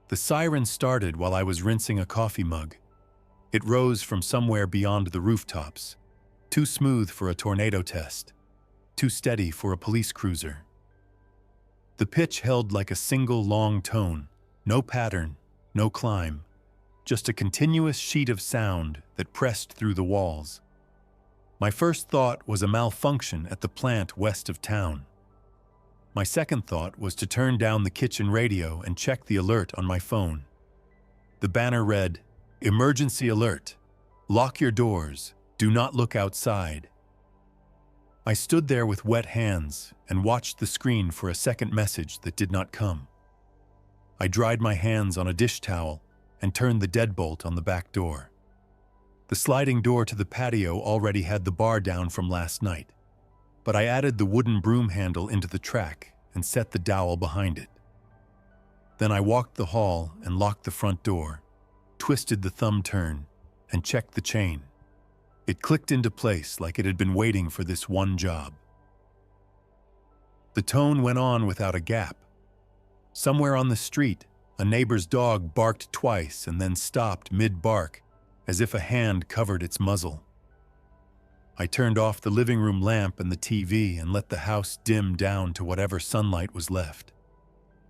The siren started while I was rinsing a coffee mug. It rose from somewhere beyond the rooftops, too smooth for a tornado test, too steady for a police cruiser. The pitch held like a single long tone, no pattern, no climb, just a continuous sheet of sound that pressed through the walls. My first thought was a malfunction at the plant west of town. My second thought was to turn down the kitchen radio and check the alert on my phone. The banner read, "Emergency alert. Lock your doors. Do not look outside." I stood there with wet hands and watched the screen for a second message that did not come. I dried my hands on a dish towel and turned the deadbolt on the back door. The sliding door to the patio already had the bar down from last night, but I added the wooden broom handle into the track and set the dowel behind it. Then I walked the hall and locked the front door, twisted the thumb turn, and checked the chain. It clicked into place like it had been waiting for this one job. The tone went on without a gap. Somewhere on the street, a neighbor's dog barked twice and then stopped mid-bark, as if a hand covered its muzzle. I turned off the living room lamp and the TV and let the house dim down to whatever sunlight was left.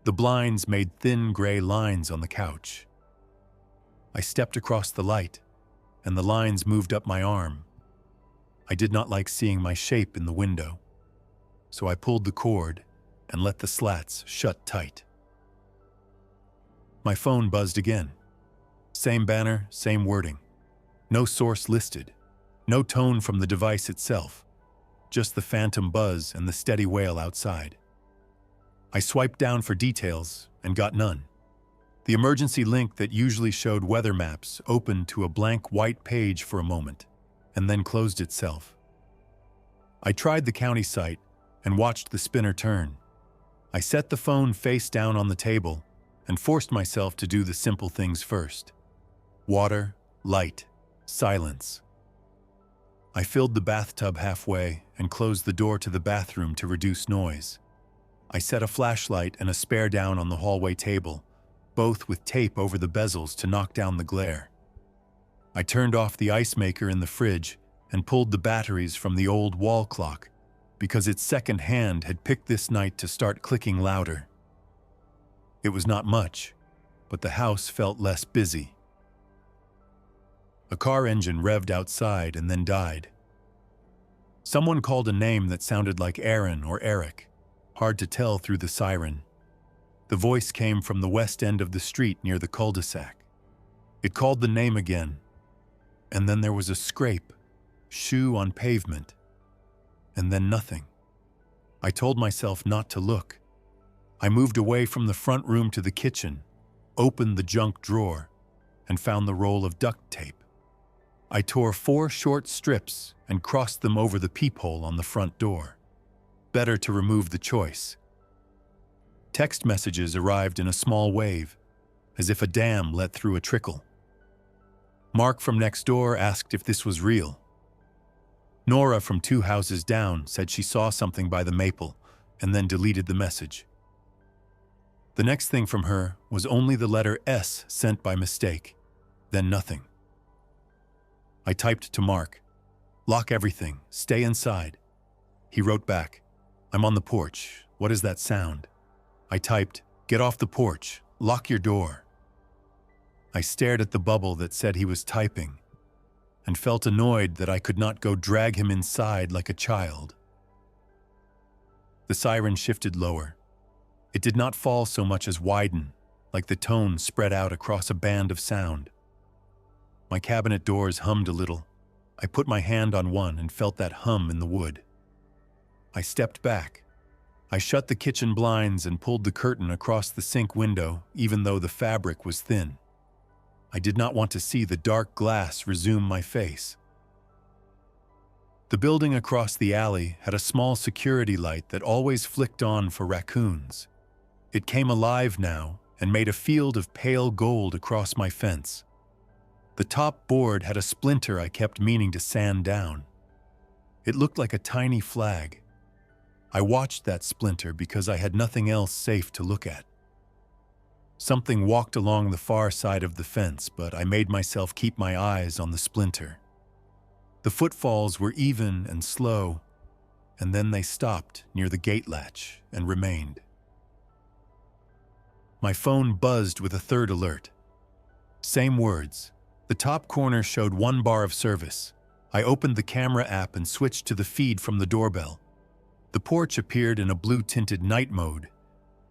The blinds made thin gray lines on the couch. I stepped across the light, and the lines moved up my arm. I did not like seeing my shape in the window, so I pulled the cord and let the slats shut tight. My phone buzzed again. Same banner, same wording. No source listed. No tone from the device itself. Just the phantom buzz and the steady wail outside. I swiped down for details and got none. The emergency link that usually showed weather maps opened to a blank white page for a moment and then closed itself. I tried the county site and watched the spinner turn. I set the phone face down on the table and forced myself to do the simple things first. Water, light, silence. I filled the bathtub halfway and closed the door to the bathroom to reduce noise. I set a flashlight and a spare down on the hallway table, both with tape over the bezels to knock down the glare. I turned off the ice maker in the fridge and pulled the batteries from the old wall clock because its second hand had picked this night to start clicking louder. It was not much, but the house felt less busy. A car engine revved outside and then died. Someone called a name that sounded like Aaron or Eric, hard to tell through the siren. The voice came from the west end of the street near the cul-de-sac. It called the name again, and then there was a scrape, shoe on pavement, and then nothing. I told myself not to look. I moved away from the front room to the kitchen, opened the junk drawer, and found the roll of duct tape. I tore 4 short strips and crossed them over the peephole on the front door. Better to remove the choice. Text messages arrived in a small wave, as if a dam let through a trickle. Mark from next door asked if this was real. Nora from 2 houses down said she saw something by the maple and then deleted the message. The next thing from her was only the letter S sent by mistake, then nothing. I typed to Mark, "Lock everything, stay inside." He wrote back, "I'm on the porch. What is that sound?" I typed, "Get off the porch, lock your door." I stared at the bubble that said he was typing and felt annoyed that I could not go drag him inside like a child. The siren shifted lower. It did not fall so much as widen, like the tone spread out across a band of sound. My cabinet doors hummed a little. I put my hand on one and felt that hum in the wood. I stepped back. I shut the kitchen blinds and pulled the curtain across the sink window, even though the fabric was thin. I did not want to see the dark glass resume my face. The building across the alley had a small security light that always flicked on for raccoons. It came alive now and made a field of pale gold across my fence. The top board had a splinter I kept meaning to sand down. It looked like a tiny flag. I watched that splinter because I had nothing else safe to look at. Something walked along the far side of the fence, but I made myself keep my eyes on the splinter. The footfalls were even and slow, and then they stopped near the gate latch and remained. My phone buzzed with a third alert. Same words. The top corner showed 1 bar of service. I opened the camera app and switched to the feed from the doorbell. The porch appeared in a blue-tinted night mode,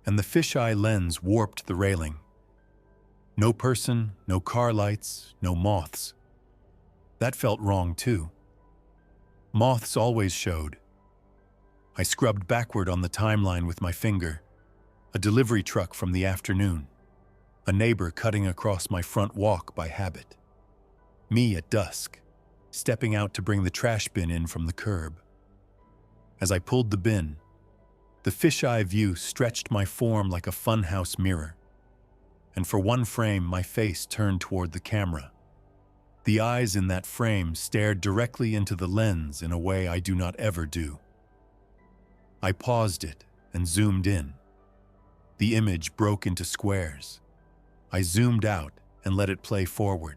and the fisheye lens warped the railing. No person, no car lights, no moths. That felt wrong too. Moths always showed. I scrubbed backward on the timeline with my finger. A delivery truck from the afternoon. A neighbor cutting across my front walk by habit. Me at dusk, stepping out to bring the trash bin in from the curb. As I pulled the bin, the fisheye view stretched my form like a funhouse mirror, and for one frame my face turned toward the camera. The eyes in that frame stared directly into the lens in a way I do not ever do. I paused it and zoomed in. The image broke into squares. I zoomed out and let it play forward.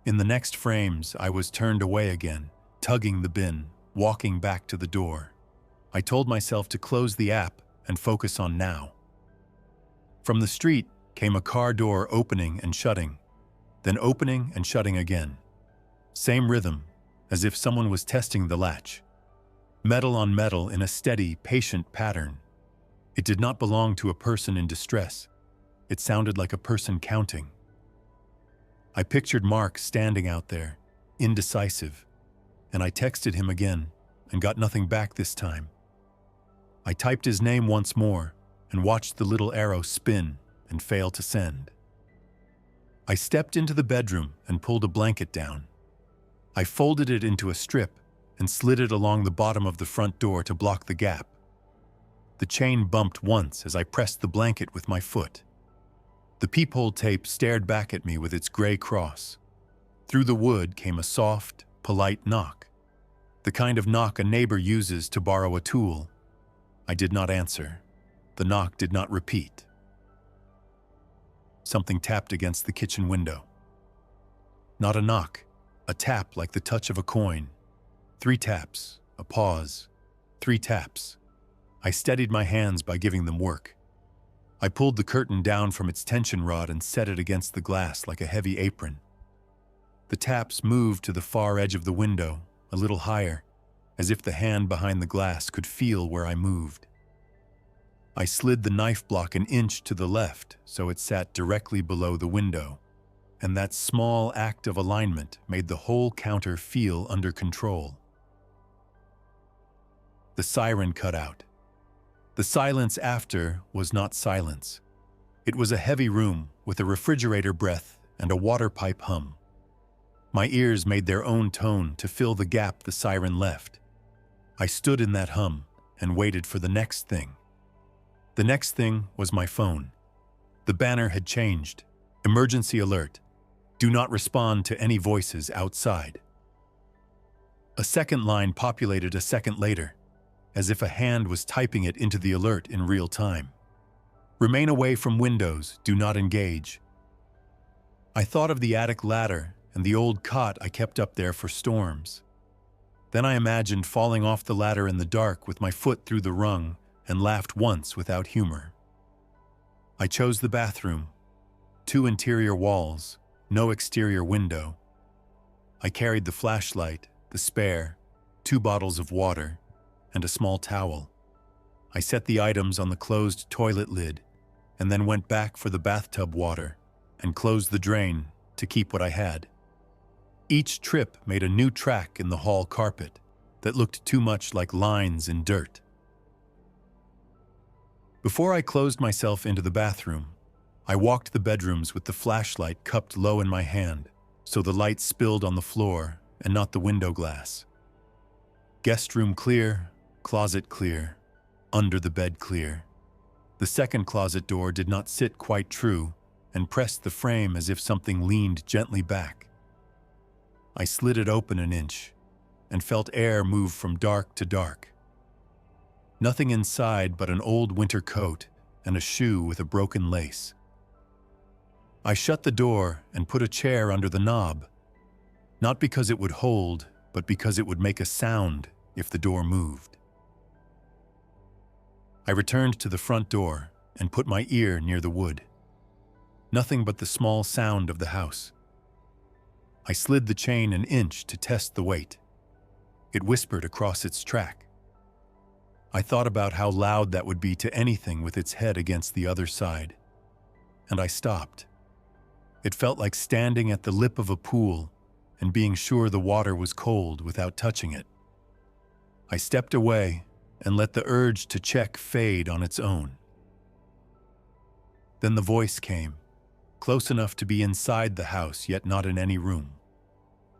In the next frames, I was turned away again, tugging the bin, walking back to the door. I told myself to close the app and focus on now. From the street came a car door opening and shutting, then opening and shutting again. Same rhythm, as if someone was testing the latch. Metal on metal in a steady, patient pattern. It did not belong to a person in distress. It sounded like a person counting. I pictured Mark standing out there, indecisive, and I texted him again and got nothing back this time. I typed his name once more and watched the little arrow spin and fail to send. I stepped into the bedroom and pulled a blanket down. I folded it into a strip and slid it along the bottom of the front door to block the gap. The chain bumped once as I pressed the blanket with my foot. The peephole tape stared back at me with its gray cross. Through the wood came a soft, polite knock. The kind of knock a neighbor uses to borrow a tool. I did not answer. The knock did not repeat. Something tapped against the kitchen window. Not a knock, a tap like the touch of a coin. 3 taps, a pause, 3 taps. I steadied my hands by giving them work. I pulled the curtain down from its tension rod and set it against the glass like a heavy apron. The taps moved to the far edge of the window, a little higher, as if the hand behind the glass could feel where I moved. I slid the knife block an inch to the left so it sat directly below the window, and that small act of alignment made the whole counter feel under control. The siren cut out. The silence after was not silence. It was a heavy room with a refrigerator breath and a water pipe hum. My ears made their own tone to fill the gap the siren left. I stood in that hum and waited for the next thing. The next thing was my phone. The banner had changed. Emergency alert. Do not respond to any voices outside. A second line populated a second later, as if a hand was typing it into the alert in real time. Remain away from windows, do not engage. I thought of the attic ladder and the old cot I kept up there for storms. Then I imagined falling off the ladder in the dark with my foot through the rung and laughed once without humor. I chose the bathroom. 2 interior walls, no exterior window. I carried the flashlight, the spare, 2 bottles of water, and a small towel. I set the items on the closed toilet lid and then went back for the bathtub water and closed the drain to keep what I had. Each trip made a new track in the hall carpet that looked too much like lines in dirt. Before I closed myself into the bathroom, I walked the bedrooms with the flashlight cupped low in my hand so the light spilled on the floor and not the window glass. Guest room clear, closet clear, under the bed clear. The second closet door did not sit quite true and pressed the frame as if something leaned gently back. I slid it open an inch and felt air move from dark to dark. Nothing inside but an old winter coat and a shoe with a broken lace. I shut the door and put a chair under the knob, not because it would hold, but because it would make a sound if the door moved. I returned to the front door and put my ear near the wood. Nothing but the small sound of the house. I slid the chain an inch to test the weight. It whispered across its track. I thought about how loud that would be to anything with its head against the other side, and I stopped. It felt like standing at the lip of a pool and being sure the water was cold without touching it. I stepped away and let the urge to check fade on its own. Then the voice came, close enough to be inside the house, yet not in any room.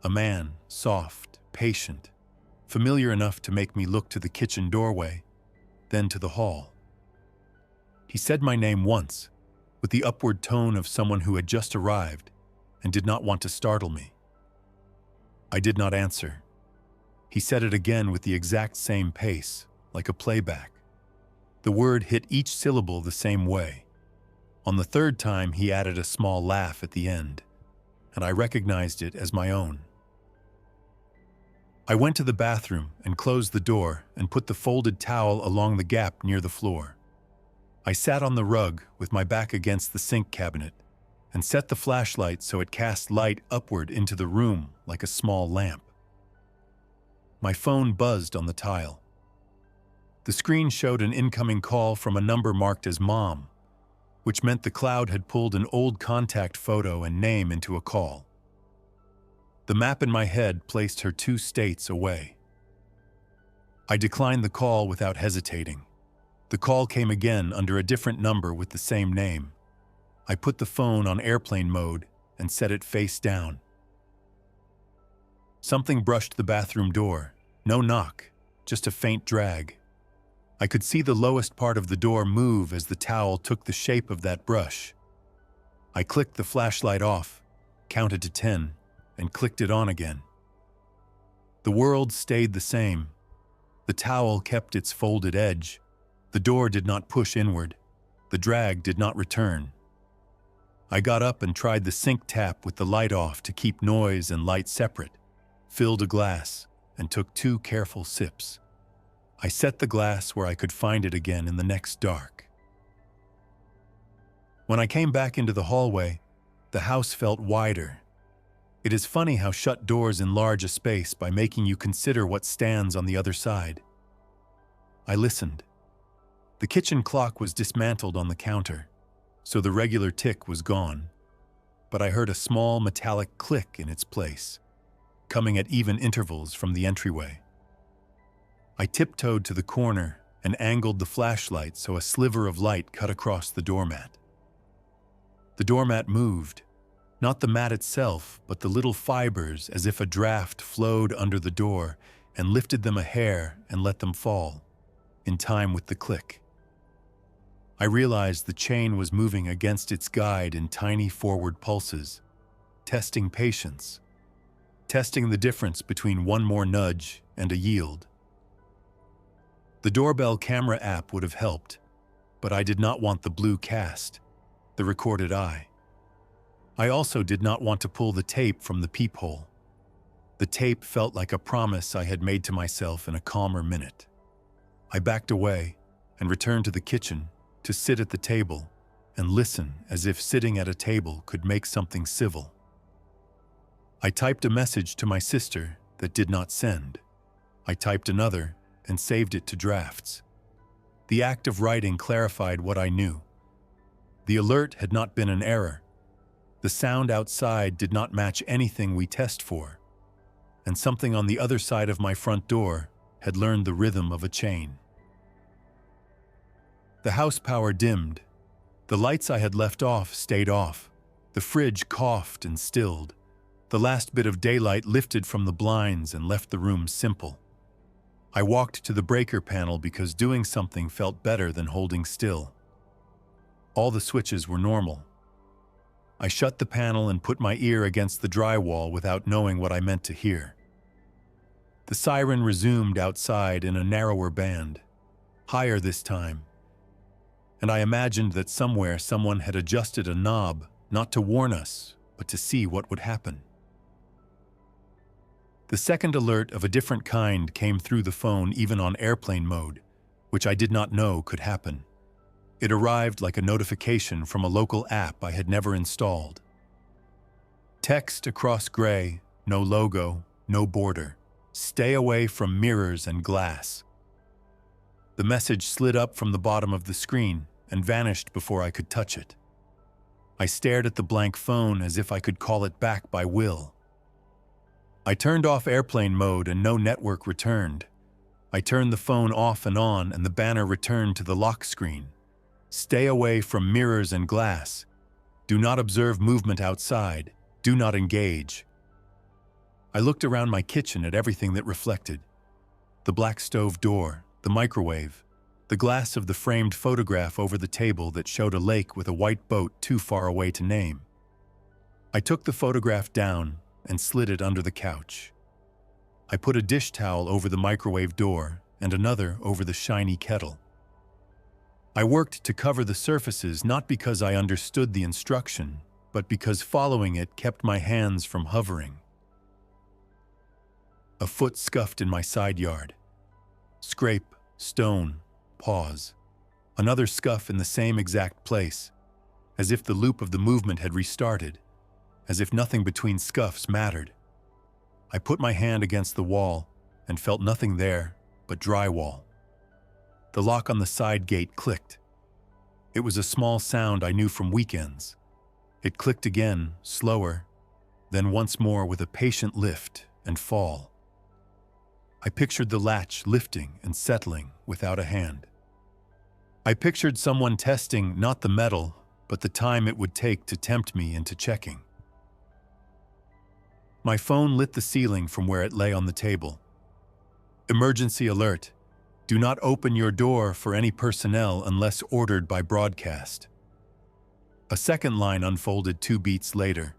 A man, soft, patient, familiar enough to make me look to the kitchen doorway, then to the hall. He said my name once, with the upward tone of someone who had just arrived and did not want to startle me. I did not answer. He said it again with the exact same pace, like a playback. The word hit each syllable the same way. On the third time, he added a small laugh at the end, and I recognized it as my own. I went to the bathroom and closed the door and put the folded towel along the gap near the floor. I sat on the rug with my back against the sink cabinet and set the flashlight so it cast light upward into the room like a small lamp. My phone buzzed on the tile. The screen showed an incoming call from a number marked as Mom, which meant the cloud had pulled an old contact photo and name into a call. The map in my head placed her 2 states away. I declined the call without hesitating. The call came again under a different number with the same name. I put the phone on airplane mode and set it face down. Something brushed the bathroom door. No knock, just a faint drag. I could see the lowest part of the door move as the towel took the shape of that brush. I clicked the flashlight off, counted to 10, and clicked it on again. The world stayed the same. The towel kept its folded edge. The door did not push inward. The drag did not return. I got up and tried the sink tap with the light off to keep noise and light separate, filled a glass, and took 2 careful sips. I set the glass where I could find it again in the next dark. When I came back into the hallway, the house felt wider. It is funny how shut doors enlarge a space by making you consider what stands on the other side. I listened. The kitchen clock was dismantled on the counter, so the regular tick was gone, but I heard a small metallic click in its place, coming at even intervals from the entryway. I tiptoed to the corner and angled the flashlight so a sliver of light cut across the doormat. The doormat moved, not the mat itself, but the little fibers, as if a draft flowed under the door and lifted them a hair and let them fall, in time with the click. I realized the chain was moving against its guide in tiny forward pulses, testing patience, testing the difference between one more nudge and a yield. The doorbell camera app would have helped, but I did not want the blue cast, the recorded eye. I also did not want to pull the tape from the peephole. The tape felt like a promise I had made to myself in a calmer minute. I backed away and returned to the kitchen to sit at the table and listen as if sitting at a table could make something civil. I typed a message to my sister that did not send. I typed another and saved it to drafts. The act of writing clarified what I knew. The alert had not been an error. The sound outside did not match anything we test for, and something on the other side of my front door had learned the rhythm of a chain. The house power dimmed. The lights I had left off stayed off. The fridge coughed and stilled. The last bit of daylight lifted from the blinds and left the room simple. I walked to the breaker panel because doing something felt better than holding still. All the switches were normal. I shut the panel and put my ear against the drywall without knowing what I meant to hear. The siren resumed outside in a narrower band, higher this time, and I imagined that somewhere someone had adjusted a knob not to warn us, but to see what would happen. The second alert of a different kind came through the phone even on airplane mode, which I did not know could happen. It arrived like a notification from a local app I had never installed. Text across gray, no logo, no border. Stay away from mirrors and glass. The message slid up from the bottom of the screen and vanished before I could touch it. I stared at the blank phone as if I could call it back by will. I turned off airplane mode and no network returned. I turned the phone off and on and the banner returned to the lock screen. Stay away from mirrors and glass. Do not observe movement outside. Do not engage. I looked around my kitchen at everything that reflected. The black stove door, the microwave, the glass of the framed photograph over the table that showed a lake with a white boat too far away to name. I took the photograph down and slid it under the couch. I put a dish towel over the microwave door and another over the shiny kettle. I worked to cover the surfaces not because I understood the instruction, but because following it kept my hands from hovering. A foot scuffed in my side yard. Scrape, stone, pause. Another scuff in the same exact place, as if the loop of the movement had restarted, as if nothing between scuffs mattered. I put my hand against the wall and felt nothing there but drywall. The lock on the side gate clicked. It was a small sound I knew from weekends. It clicked again, slower, then once more with a patient lift and fall. I pictured the latch lifting and settling without a hand. I pictured someone testing not the metal, but the time it would take to tempt me into checking. My phone lit the ceiling from where it lay on the table. Emergency alert. Do not open your door for any personnel unless ordered by broadcast. A second line unfolded 2 beats later.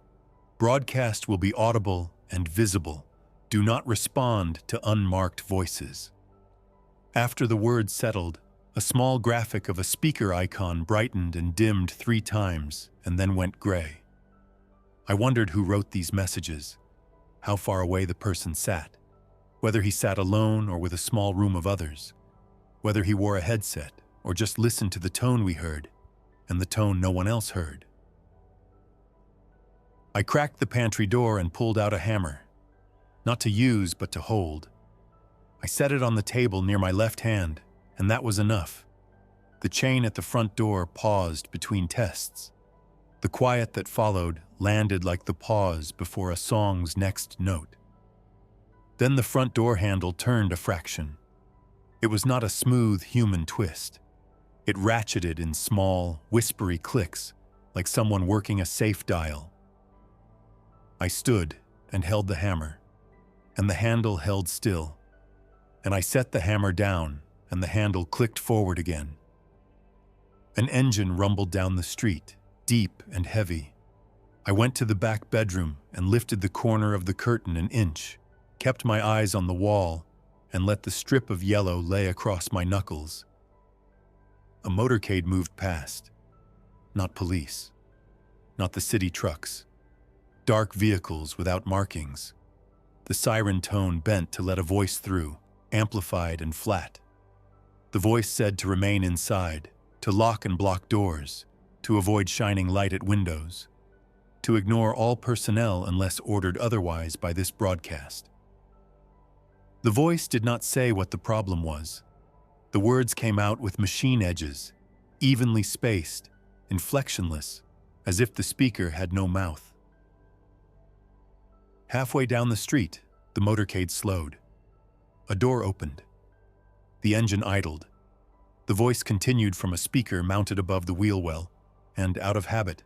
Broadcast will be audible and visible. Do not respond to unmarked voices. After the words settled, a small graphic of a speaker icon brightened and dimmed 3 times and then went gray. I wondered who wrote these messages, how far away the person sat, whether he sat alone or with a small room of others, whether he wore a headset or just listened to the tone we heard and the tone no one else heard. I cracked the pantry door and pulled out a hammer. Not to use, but to hold. I set it on the table near my left hand, and that was enough. The chain at the front door paused between tests. The quiet that followed landed like the pause before a song's next note. Then the front door handle turned a fraction. It was not a smooth human twist. It ratcheted in small, whispery clicks, like someone working a safe dial. I stood and held the hammer, and the handle held still, and I set the hammer down, and the handle clicked forward again. An engine rumbled down the street, deep and heavy. I went to the back bedroom and lifted the corner of the curtain an inch, kept my eyes on the wall, and let the strip of yellow lay across my knuckles. A motorcade moved past. Not police. Not the city trucks. Dark vehicles without markings. The siren tone bent to let a voice through, amplified and flat. The voice said to remain inside, to lock and block doors, to avoid shining light at windows, to ignore all personnel unless ordered otherwise by this broadcast. The voice did not say what the problem was. The words came out with machine edges, evenly spaced, inflectionless, as if the speaker had no mouth. Halfway down the street, the motorcade slowed. A door opened. The engine idled. The voice continued from a speaker mounted above the wheel well, and out of habit,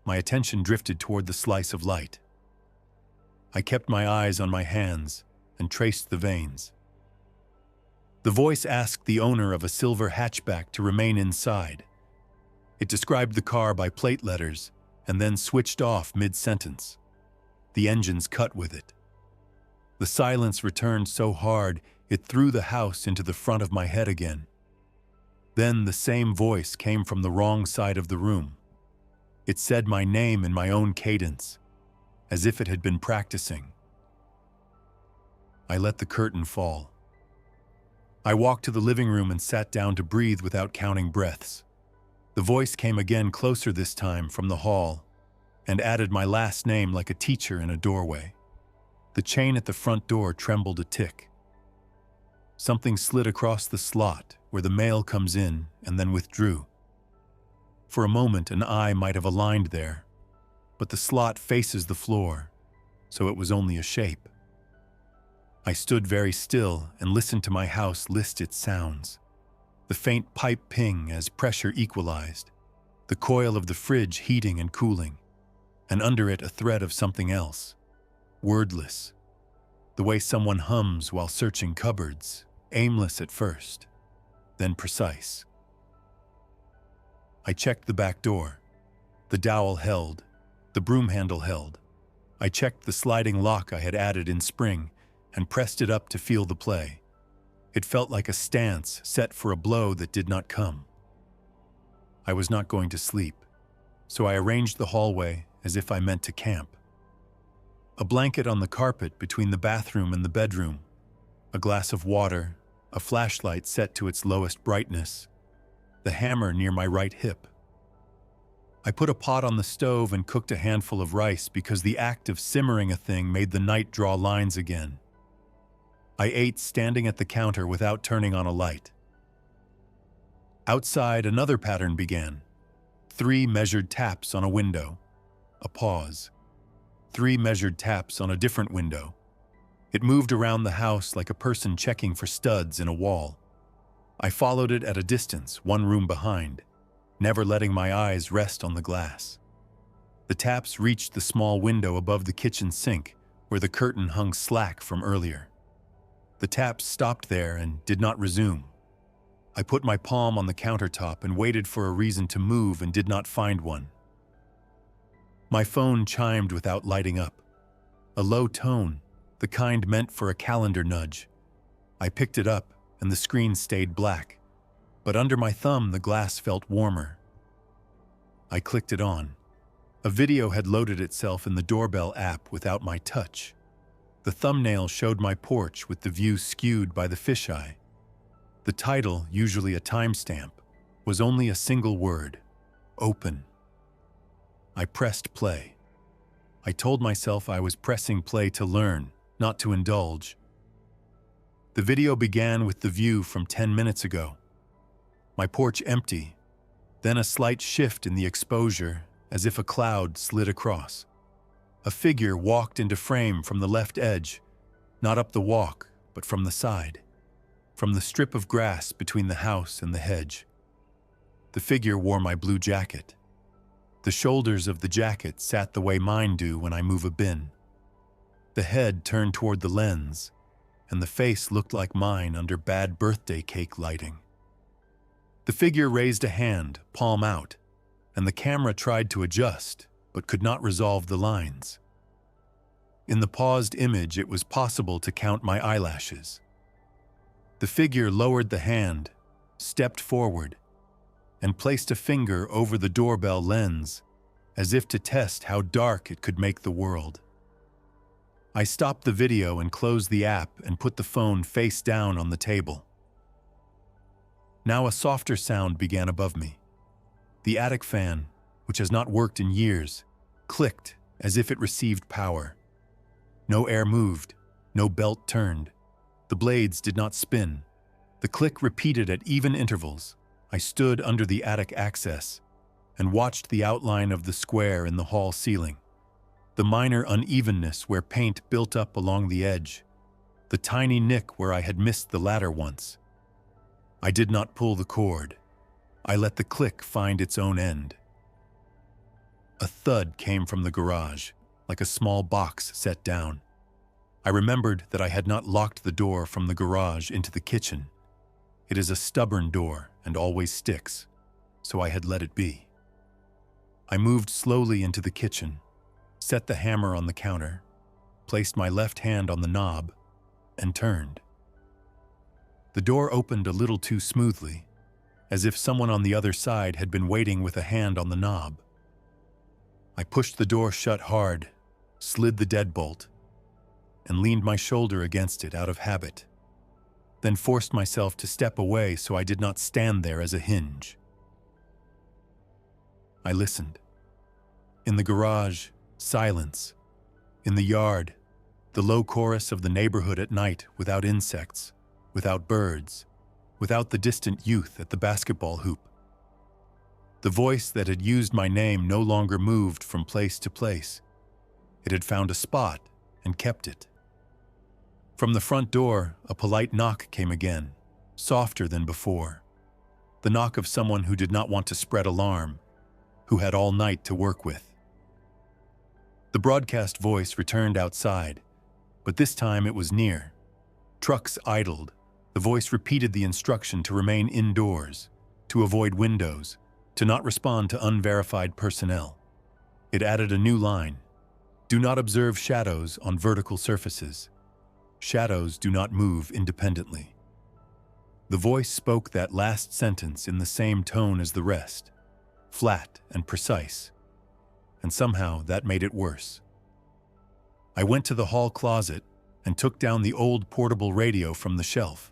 my attention drifted toward the slice of light. I kept my eyes on my hands and traced the veins. The voice asked the owner of a silver hatchback to remain inside. It described the car by plate letters and then switched off mid-sentence. The engines cut with it. The silence returned so hard it threw the house into the front of my head again. Then the same voice came from the wrong side of the room. It said my name in my own cadence, as if it had been practicing. I let the curtain fall. I walked to the living room and sat down to breathe without counting breaths. The voice came again, closer this time, from the hall, and added my last name like a teacher in a doorway. The chain at the front door trembled a tick. Something slid across the slot where the mail comes in and then withdrew. For a moment, an eye might have aligned there, but the slot faces the floor, so it was only a shape. I stood very still and listened to my house list its sounds. The faint pipe ping as pressure equalized, the coil of the fridge heating and cooling, and under it a thread of something else, wordless. The way someone hums while searching cupboards, aimless at first, then precise. I checked the back door. The dowel held, the broom handle held. I checked the sliding lock I had added in spring and pressed it up to feel the play. It felt like a stance set for a blow that did not come. I was not going to sleep, so I arranged the hallway as if I meant to camp. A blanket on the carpet between the bathroom and the bedroom, a glass of water, a flashlight set to its lowest brightness, the hammer near my right hip. I put a pot on the stove and cooked a handful of rice because the act of simmering a thing made the night draw lines again. I ate standing at the counter without turning on a light. Outside, another pattern began. 3 measured taps on a window. A pause. 3 measured taps on a different window. It moved around the house like a person checking for studs in a wall. I followed it at a distance, one room behind, never letting my eyes rest on the glass. The taps reached the small window above the kitchen sink, where the curtain hung slack from earlier. The taps stopped there and did not resume. I put my palm on the countertop and waited for a reason to move and did not find one. My phone chimed without lighting up. A low tone, the kind meant for a calendar nudge. I picked it up and the screen stayed black, but under my thumb the glass felt warmer. I clicked it on. A video had loaded itself in the doorbell app without my touch. The thumbnail showed my porch with the view skewed by the fisheye. The title, usually a timestamp, was only a single word: open. I pressed play. I told myself I was pressing play to learn, not to indulge. The video began with the view from 10 minutes ago. My porch empty, then a slight shift in the exposure as if a cloud slid across. A figure walked into frame from the left edge, not up the walk, but from the side, from the strip of grass between the house and the hedge. The figure wore my blue jacket. The shoulders of the jacket sat the way mine do when I move a bin. The head turned toward the lens, and the face looked like mine under bad birthday cake lighting. The figure raised a hand, palm out, and the camera tried to adjust, but could not resolve the lines. In the paused image, it was possible to count my eyelashes. The figure lowered the hand, stepped forward, and placed a finger over the doorbell lens, as if to test how dark it could make the world. I stopped the video and closed the app and put the phone face down on the table. Now a softer sound began above me. The attic fan, which has not worked in years, clicked as if it received power. No air moved, no belt turned. The blades did not spin. The click repeated at even intervals. I stood under the attic access and watched the outline of the square in the hall ceiling, the minor unevenness where paint built up along the edge, the tiny nick where I had missed the ladder once. I did not pull the cord. I let the click find its own end. A thud came from the garage, like a small box set down. I remembered that I had not locked the door from the garage into the kitchen. It is a stubborn door and always sticks, so I had let it be. I moved slowly into the kitchen, set the hammer on the counter, placed my left hand on the knob, and turned. The door opened a little too smoothly, as if someone on the other side had been waiting with a hand on the knob. I pushed the door shut hard, slid the deadbolt, and leaned my shoulder against it out of habit, then forced myself to step away so I did not stand there as a hinge. I listened. In the garage, silence. In the yard, the low chorus of the neighborhood at night without insects, without birds, without the distant youth at the basketball hoop. The voice that had used my name no longer moved from place to place. It had found a spot and kept it. From the front door, a polite knock came again, softer than before. The knock of someone who did not want to spread alarm, who had all night to work with. The broadcast voice returned outside, but this time it was near. Trucks idled. The voice repeated the instruction to remain indoors, to avoid windows, to not respond to unverified personnel. It added a new line. Do not observe shadows on vertical surfaces. Shadows do not move independently. The voice spoke that last sentence in the same tone as the rest, flat and precise, and somehow that made it worse. I went to the hall closet and took down the old portable radio from the shelf.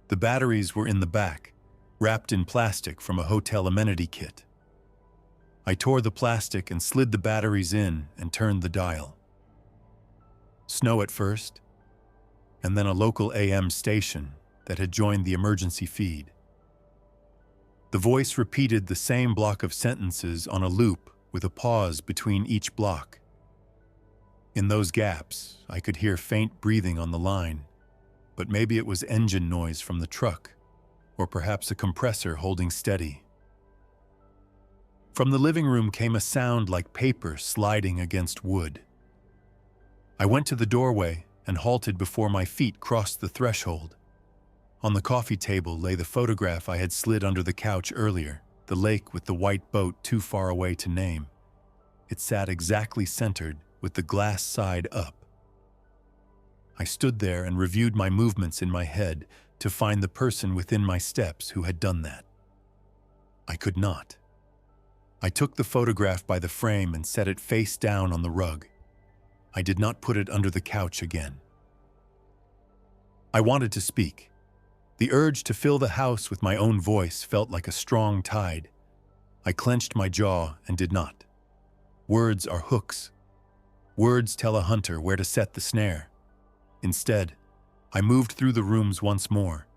The batteries were in the back, wrapped in plastic from a hotel amenity kit. I tore the plastic and slid the batteries in and turned the dial. Snow at first, and then a local AM station that had joined the emergency feed. The voice repeated the same block of sentences on a loop with a pause between each block. In those gaps, I could hear faint breathing on the line, but maybe it was engine noise from the truck, or perhaps a compressor holding steady. From the living room came a sound like paper sliding against wood. I went to the doorway and halted before my feet crossed the threshold. On the coffee table lay the photograph I had slid under the couch earlier, the lake with the white boat too far away to name. It sat exactly centered, with the glass side up. I stood there and reviewed my movements in my head to find the person within my steps who had done that. I could not. I took the photograph by the frame and set it face down on the rug. I did not put it under the couch again. I wanted to speak. The urge to fill the house with my own voice felt like a strong tide. I clenched my jaw and did not. Words are hooks. Words tell a hunter where to set the snare. Instead, I moved through the rooms once more,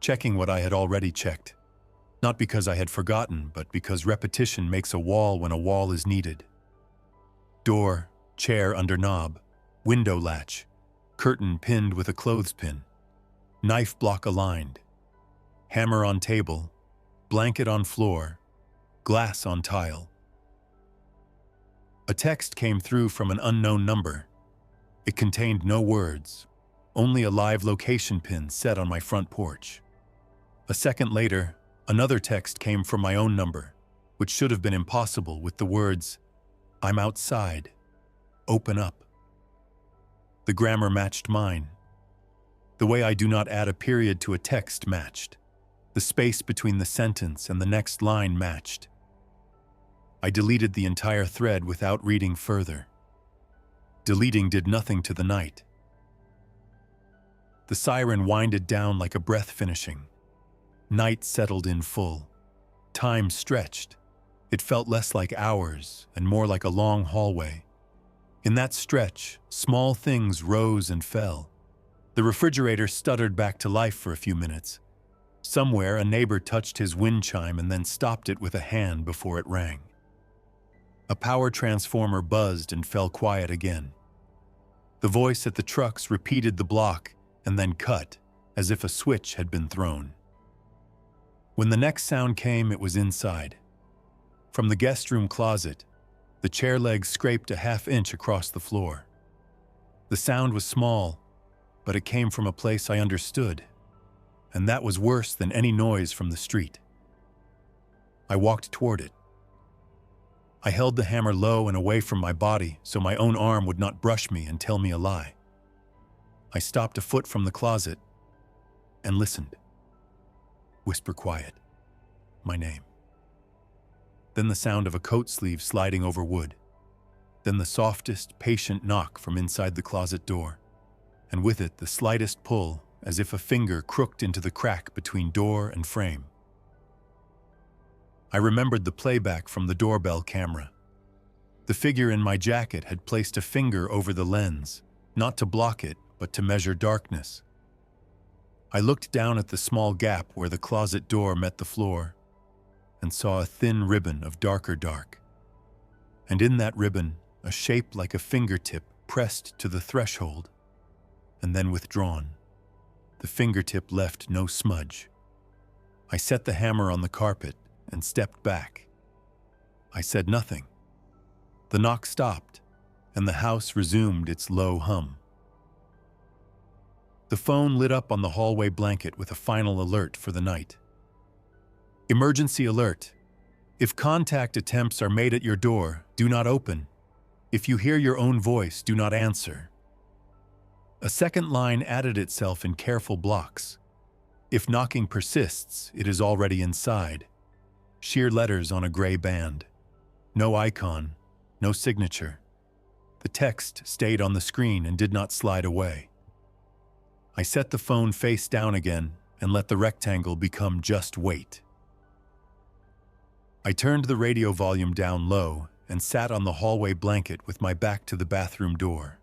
checking what I had already checked. Not because I had forgotten, but because repetition makes a wall when a wall is needed. Door, chair under knob, window latch, curtain pinned with a clothespin, knife block aligned, hammer on table, blanket on floor, glass on tile. A text came through from an unknown number. It contained no words, only a live location pin set on my front porch. A second later, another text came from my own number, which should have been impossible, with the words, "I'm outside. Open up." The grammar matched mine. The way I do not add a period to a text matched. The space between the sentence and the next line matched. I deleted the entire thread without reading further. Deleting did nothing to the night. The siren winded down like a breath finishing. Night settled in full. Time stretched. It felt less like hours and more like a long hallway. In that stretch, small things rose and fell. The refrigerator stuttered back to life for a few minutes. Somewhere, a neighbor touched his wind chime and then stopped it with a hand before it rang. A power transformer buzzed and fell quiet again. The voice at the trucks repeated the block and then cut, as if a switch had been thrown. When the next sound came, it was inside. From the guest room closet, the chair legs scraped a half-inch across the floor. The sound was small, but it came from a place I understood, and that was worse than any noise from the street. I walked toward it. I held the hammer low and away from my body so my own arm would not brush me and tell me a lie. I stopped a foot from the closet and listened. Whisper quiet. My name. then the sound of a coat sleeve sliding over wood, then the softest, patient knock from inside the closet door, and with it the slightest pull, as if a finger crooked into the crack between door and frame. I remembered the playback from the doorbell camera. The figure in my jacket had placed a finger over the lens, not to block it, but to measure darkness. I looked down at the small gap where the closet door met the floor and saw a thin ribbon of darker dark. And in that ribbon, a shape like a fingertip pressed to the threshold and then withdrawn. The fingertip left no smudge. I set the hammer on the carpet and stepped back. I said nothing. The knock stopped, and the house resumed its low hum. The phone lit up on the hallway blanket with a final alert for the night. Emergency alert. If contact attempts are made at your door, do not open. If you hear your own voice, do not answer. A second line added itself in careful blocks. If knocking persists, it is already inside. Sheer letters on a gray band. No icon, no signature. The text stayed on the screen and did not slide away. I set the phone face down again and let the rectangle become just weight. I turned the radio volume down low and sat on the hallway blanket with my back to the bathroom door.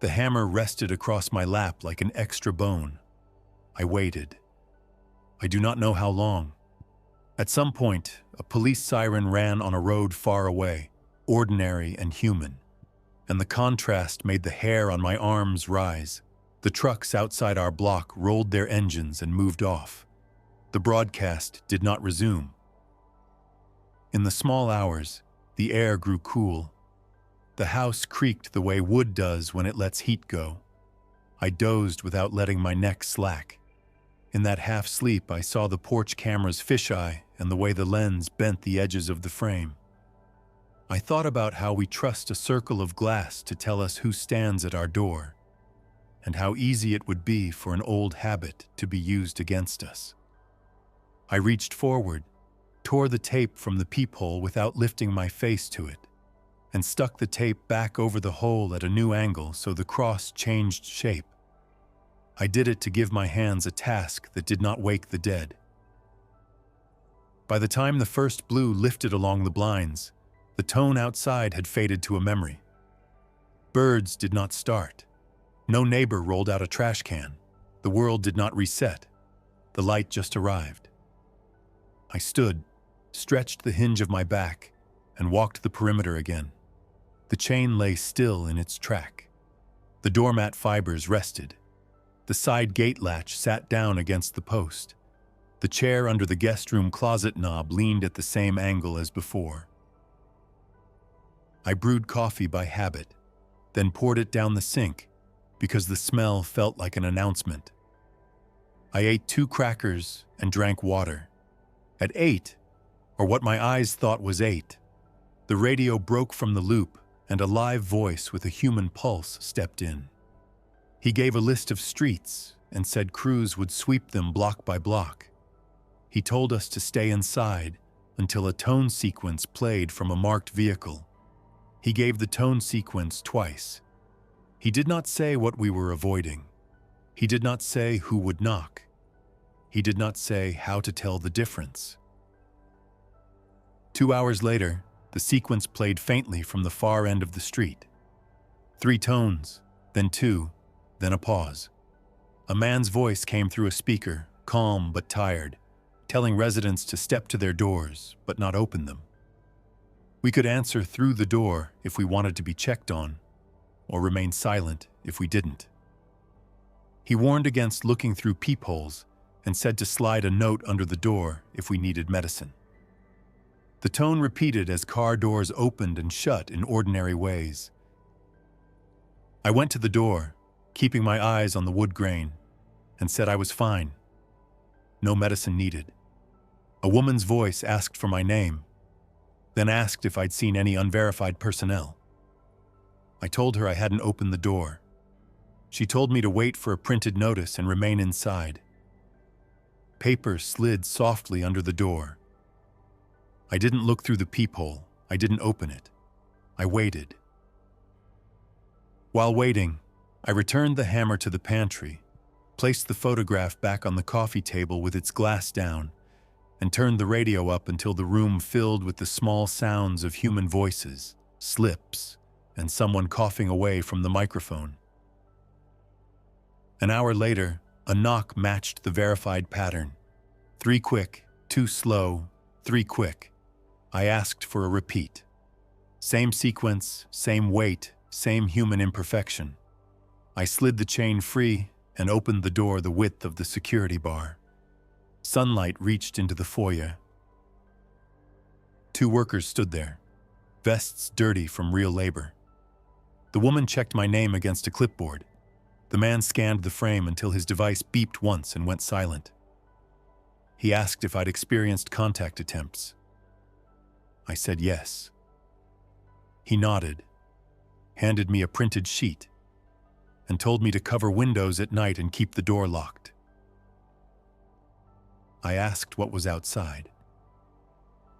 The hammer rested across my lap like an extra bone. I waited. I do not know how long. At some point, a police siren ran on a road far away, ordinary and human, and the contrast made the hair on my arms rise. The trucks outside our block rolled their engines and moved off. The broadcast did not resume. In the small hours, the air grew cool. The house creaked the way wood does when it lets heat go. I dozed without letting my neck slack. In that half-sleep, I saw the porch camera's fisheye and the way the lens bent the edges of the frame. I thought about how we trust a circle of glass to tell us who stands at our door, and how easy it would be for an old habit to be used against us. I reached forward, tore the tape from the peephole without lifting my face to it, and stuck the tape back over the hole at a new angle so the cross changed shape. I did it to give my hands a task that did not wake the dead. By the time the first blue lifted along the blinds, the tone outside had faded to a memory. Birds did not start. No neighbor rolled out a trash can. The world did not reset. The light just arrived. I stood, stretched the hinge of my back, and walked the perimeter again. The chain lay still in its track. The doormat fibers rested. The side gate latch sat down against the post. The chair under the guest room closet knob leaned at the same angle as before. I brewed coffee by habit, then poured it down the sink because the smell felt like an announcement. I ate 2 crackers and drank water. At 8, or what my eyes thought was 8, the radio broke from the loop and a live voice with a human pulse stepped in. He gave a list of streets and said crews would sweep them block by block. He told us to stay inside until a tone sequence played from a marked vehicle. He gave the tone sequence twice. He did not say what we were avoiding. He did not say who would knock. He did not say how to tell the difference. 2 hours later, the sequence played faintly from the far end of the street. 3 tones, then 2, then a pause. A man's voice came through a speaker, calm but tired, telling residents to step to their doors but not open them. We could answer through the door if we wanted to be checked on, or remain silent if we didn't. He warned against looking through peepholes and said to slide a note under the door if we needed medicine. The tone repeated as car doors opened and shut in ordinary ways. I went to the door, keeping my eyes on the wood grain, and said I was fine. No medicine needed. A woman's voice asked for my name, then asked if I'd seen any unverified personnel. I told her I hadn't opened the door. She told me to wait for a printed notice and remain inside. Paper slid softly under the door. I didn't look through the peephole. I didn't open it. I waited. While waiting, I returned the hammer to the pantry, placed the photograph back on the coffee table with its glass down, and turned the radio up until the room filled with the small sounds of human voices, slips, and someone coughing away from the microphone. An hour later, a knock matched the verified pattern. 3 quick, 2 slow, 3 quick. I asked for a repeat. Same sequence, same weight, same human imperfection. I slid the chain free and opened the door the width of the security bar. Sunlight reached into the foyer. 2 workers stood there, vests dirty from real labor. The woman checked my name against a clipboard. The man scanned the frame until his device beeped once and went silent. He asked if I'd experienced contact attempts. I said yes. He nodded, handed me a printed sheet, and told me to cover windows at night and keep the door locked. I asked what was outside.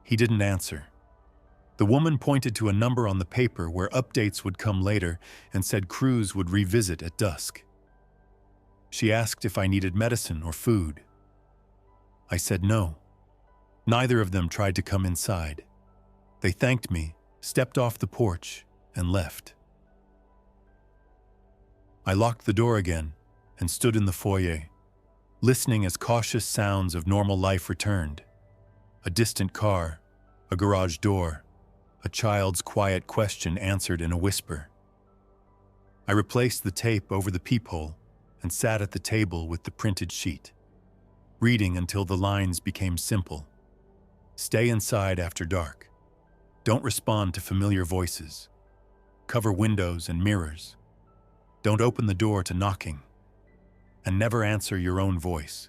He didn't answer. The woman pointed to a number on the paper where updates would come later and said crews would revisit at dusk. She asked if I needed medicine or food. I said no. Neither of them tried to come inside. They thanked me, stepped off the porch, and left. I locked the door again and stood in the foyer, listening as cautious sounds of normal life returned. A distant car, a garage door, a child's quiet question answered in a whisper. I replaced the tape over the peephole and sat at the table with the printed sheet, reading until the lines became simple. Stay inside after dark. Don't respond to familiar voices. Cover windows and mirrors. Don't open the door to knocking. And never answer your own voice.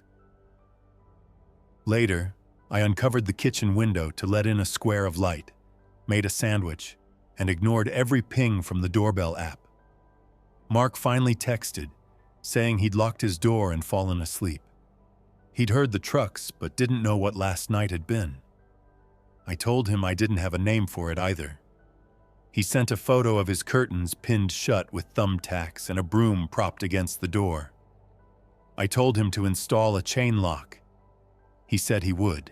Later, I uncovered the kitchen window to let in a square of light, made a sandwich, and ignored every ping from the doorbell app. Mark finally texted, saying he'd locked his door and fallen asleep. He'd heard the trucks, but didn't know what last night had been. I told him I didn't have a name for it either. He sent a photo of his curtains pinned shut with thumbtacks and a broom propped against the door. I told him to install a chain lock. He said he would.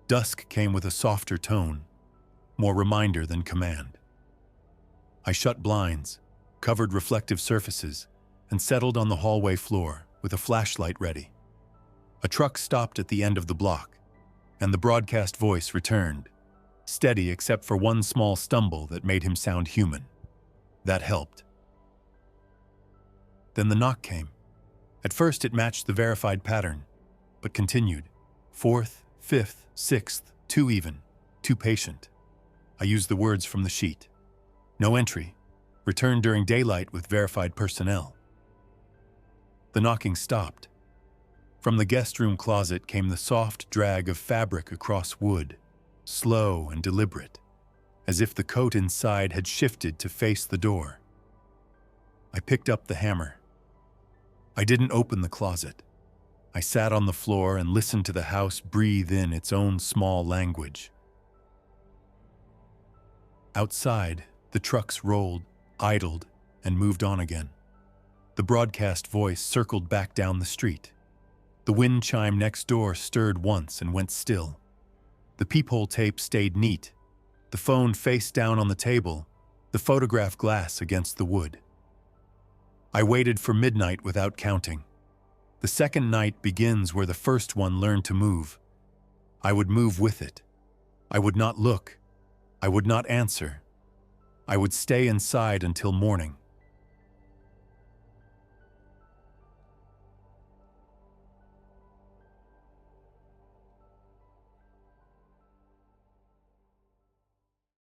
Dusk came with a softer tone, more reminder than command. I shut blinds, covered reflective surfaces, and settled on the hallway floor with a flashlight ready. A truck stopped at the end of the block, and the broadcast voice returned, steady except for one small stumble that made him sound human. That helped. Then the knock came. At first it matched the verified pattern, but continued. 4th, 5th, 6th, 2 even, 2 patient. I used the words from the sheet. No entry. Returned during daylight with verified personnel. The knocking stopped. From the guest room closet came the soft drag of fabric across wood, slow and deliberate, as if the coat inside had shifted to face the door. I picked up the hammer. I didn't open the closet. I sat on the floor and listened to the house breathe in its own small language. Outside, the trucks rolled, idled, and moved on again. The broadcast voice circled back down the street. The wind chime next door stirred once and went still. The peephole tape stayed neat, the phone face down on the table, the photograph glass against the wood. I waited for midnight without counting. The second night begins where the first one learned to move. I would move with it. I would not look. I would not answer. I would stay inside until morning.